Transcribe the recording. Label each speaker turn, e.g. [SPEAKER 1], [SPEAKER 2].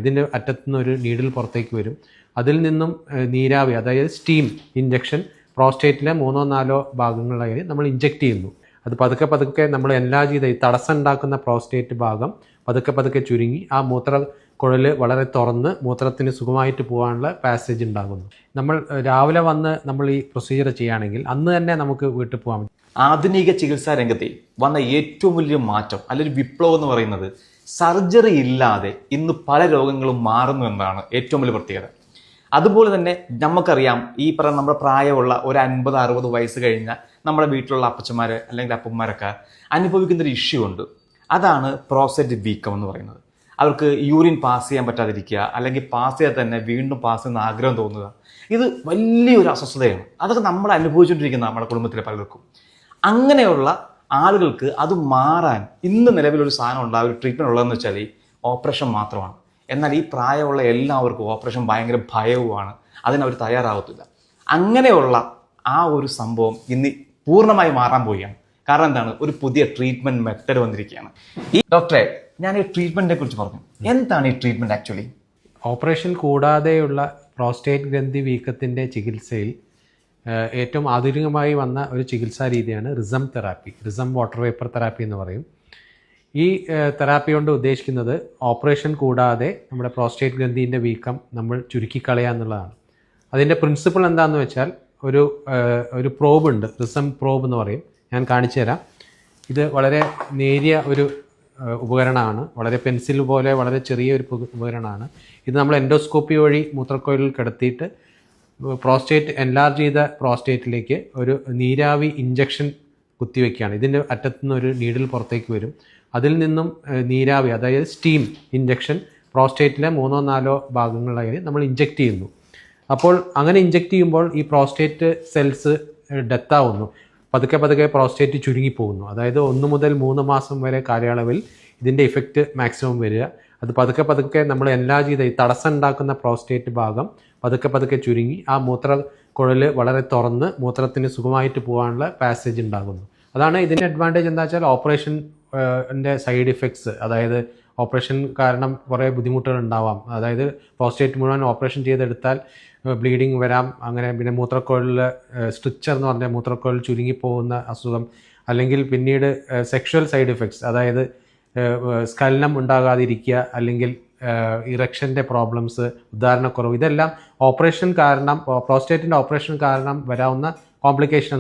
[SPEAKER 1] ഇതിൻ്റെ അറ്റത്തുനിന്ന് ഒരു നീഡിൽ പുറത്തേക്ക് വരും. അതിൽ നിന്നും നീരാവി, അതായത് സ്റ്റീം ഇഞ്ചക്ഷൻ പ്രോസ്റ്റേറ്റിലെ 3-4 ഭാഗങ്ങളായി നമ്മൾ ഇഞ്ചെക്ട് ചെയ്യുന്നു. അത് പതുക്കെ പതുക്കെ നമ്മൾ എൻലാർജ് ചെയ്ത ഈ തടസ്സം ഉണ്ടാക്കുന്ന പ്രോസ്റ്റേറ്റ് ഭാഗം പതുക്കെ പതുക്കെ ചുരുങ്ങി ആ മൂത്രക്കുഴൽ വളരെ തുറന്ന് മൂത്രത്തിന് സുഖമായിട്ട് പോകാനുള്ള പാസേജ് ഉണ്ടാകുന്നു. നമ്മൾ രാവിലെ വന്ന് നമ്മൾ ഈ പ്രൊസീജിയർ ചെയ്യുകയാണെങ്കിൽ അന്ന് തന്നെ നമുക്ക് വീട്ടിൽ പോകാൻ പറ്റും.
[SPEAKER 2] ആധുനിക ചികിത്സാ രംഗത്തെ വന്ന ഏറ്റവും വലിയ മാറ്റം അല്ലെങ്കിൽ വിപ്ലവം എന്ന് പറയുന്നത് സർജറി ഇല്ലാതെ ഇന്ന് പല രോഗങ്ങളും മാറുന്നു എന്നതാണ് ഏറ്റവും വലിയ പ്രത്യേകത. അതുപോലെ തന്നെ നമുക്കറിയാം, ഈ പറയുന്ന നമ്മുടെ പ്രായമുള്ള ഒരു 50-60 വയസ്സ് കഴിഞ്ഞ നമ്മുടെ വീട്ടിലുള്ള അപ്പച്ചന്മാർ അല്ലെങ്കിൽ അപ്പന്മാരൊക്കെ അനുഭവിക്കുന്ന ഒരു ഇഷ്യൂ ഉണ്ട്. അതാണ് പ്രോസ്റ്റേറ്റ് വീക്കം എന്ന് പറയുന്നത്. അവർക്ക് യൂറിൻ പാസ് ചെയ്യാൻ പറ്റാതിരിക്കുക, അല്ലെങ്കിൽ പാസ് ചെയ്താൽ തന്നെ വീണ്ടും പാസ് ചെയ്യുന്ന ആഗ്രഹം തോന്നുക. ഇത് വലിയൊരു അസ്വസ്ഥതയാണ്. അതൊക്കെ നമ്മൾ അനുഭവിച്ചുകൊണ്ടിരിക്കുന്ന നമ്മുടെ കുടുംബത്തിലെ പലർക്കും. അങ്ങനെയുള്ള ആളുകൾക്ക് അത് മാറാൻ ഇന്ന് നിലവിലൊരു സാധനം ഉണ്ടാകും, ഒരു ട്രീറ്റ്മെൻറ്റ് ഉള്ളതെന്ന് വെച്ചാൽ ഓപ്പറേഷൻ മാത്രമാണ്. എന്നാൽ ഈ പ്രായമുള്ള എല്ലാവർക്കും ഓപ്പറേഷൻ ഭയങ്കര ഭയവുമാണ്, അതിനവർ തയ്യാറാവത്തില്ല. അങ്ങനെയുള്ള ആ ഒരു സംഭവം ഇന്ന് പൂർണ്ണമായി മാറാൻ പോവുകയാണ്. കാരണം എന്താണ്? ഒരു പുതിയ ട്രീറ്റ്മെൻറ്റ് മെത്തേഡ് വന്നിരിക്കുകയാണ്. ഈ ഡോക്ടറെ, ഞാൻ ഈ ട്രീറ്റ്മെൻറ്റിനെ കുറിച്ച് പറഞ്ഞു. എന്താണ് ഈ ട്രീറ്റ്മെൻറ്റ് ആക്ച്വലി?
[SPEAKER 1] ഓപ്പറേഷൻ കൂടാതെയുള്ള പ്രോസ്റ്റേറ്റ് ഗ്രന്ഥി വീക്കത്തിൻ്റെ ചികിത്സയിൽ ഏറ്റവും ആധുനികമായി വന്ന ഒരു ചികിത്സാ രീതിയാണ് rhizome therapy, rhizome water vapour therapy എന്ന് പറയും. ഈ തെറാപ്പി കൊണ്ട് ഉദ്ദേശിക്കുന്നത് ഓപ്പറേഷൻ കൂടാതെ നമ്മുടെ പ്രോസ്റ്റേറ്റ് ഗ്രന്ഥിൻ്റെ വീക്കം നമ്മൾ ചുരുക്കിക്കളയുക എന്നുള്ളതാണ്. അതിൻ്റെ പ്രിൻസിപ്പിൾ എന്താണെന്ന് വെച്ചാൽ ഒരു പ്രോബ് ഉണ്ട്, റിസം പ്രോബ് എന്ന് പറയും. ഞാൻ കാണിച്ചു തരാം. ഇത് വളരെ നേരിയ ഒരു ഉപകരണമാണ്, വളരെ പെൻസിൽ പോലെ വളരെ ചെറിയൊരു ഉപകരണമാണ്. ഇത് നമ്മൾ എൻഡോസ്കോപ്പി വഴി മൂത്രക്കോയിലിൽ കിടത്തിയിട്ട് പ്രോസ്റ്റേറ്റ് എൻലാർജ് ചെയ്ത പ്രോസ്റ്റേറ്റിലേക്ക് ഒരു നീരാവി ഇഞ്ചക്ഷൻ കുത്തിവെക്കുകയാണ്. ഇതിൻ്റെ അറ്റത്തുനിന്ന് ഒരു നീഡിൽ പുറത്തേക്ക് വരും. അതിൽ നിന്നും നീരാവി, അതായത് സ്റ്റീം ഇഞ്ചക്ഷൻ പ്രോസ്റ്റേറ്റിലെ 3-4 ഭാഗങ്ങളായി നമ്മൾ ഇഞ്ചെക്ട് ചെയ്യുന്നു. അപ്പോൾ അങ്ങനെ ഇഞ്ചെക്ട് ചെയ്യുമ്പോൾ ഈ പ്രോസ്റ്റേറ്റ് സെൽസ് ഡെത്താവുന്നു. പതുക്കെ പതുക്കെ പ്രോസ്റ്റേറ്റ് ചുരുങ്ങിപ്പോകുന്നു. അതായത് 1 മുതൽ 3 മാസം വരെ കാലയളവിൽ ഇതിൻ്റെ ഇഫക്റ്റ് മാക്സിമം വരിക. അത് പതുക്കെ പതുക്കെ നമ്മൾ എൻലാർജ് ചെയ്ത ഈ തടസ്സം ഉണ്ടാക്കുന്ന പ്രോസ്റ്റേറ്റ് ഭാഗം പതുക്കെ പതുക്കെ ചുരുങ്ങി ആ മൂത്രക്കുഴൽ വളരെ തുറന്ന് മൂത്രത്തിന് സുഖമായിട്ട് പോകാനുള്ള പാസേജ് ഉണ്ടാകുന്നു. അതാണ് ഇതിൻ്റെ അഡ്വാൻറ്റേജ്. എന്താ വെച്ചാൽ ഓപ്പറേഷൻ്റെ സൈഡ് ഇഫക്ട്സ്, അതായത് ഓപ്പറേഷൻ കാരണം കുറേ ബുദ്ധിമുട്ടുകൾ ഉണ്ടാവാം. അതായത് പ്രോസ്റ്റേറ്റ് മുഴുവൻ ഓപ്പറേഷൻ ചെയ്തെടുത്താൽ ബ്ലീഡിങ് വരാം. അങ്ങനെ പിന്നെ മൂത്രക്കുഴലിൽ സ്ട്രിക്ചർ എന്ന് പറഞ്ഞാൽ മൂത്രക്കുഴൽ ചുരുങ്ങിപ്പോകുന്ന അസുഖം, അല്ലെങ്കിൽ പിന്നീട് സെക്ഷുവൽ സൈഡ് ഇഫക്ട്സ്, അതായത് സ്ഖലനം ഉണ്ടാകാതിരിക്കുക, അല്ലെങ്കിൽ ഇറക്ഷൻ്റെ പ്രോബ്ലംസ്, ഉദാഹരണക്കുറവ്, ഇതെല്ലാം ഓപ്പറേഷൻ കാരണം, പ്രോസ്റ്റേറ്റിൻ്റെ ഓപ്പറേഷൻ കാരണം വരാവുന്ന കോംപ്ലിക്കേഷൻസ്.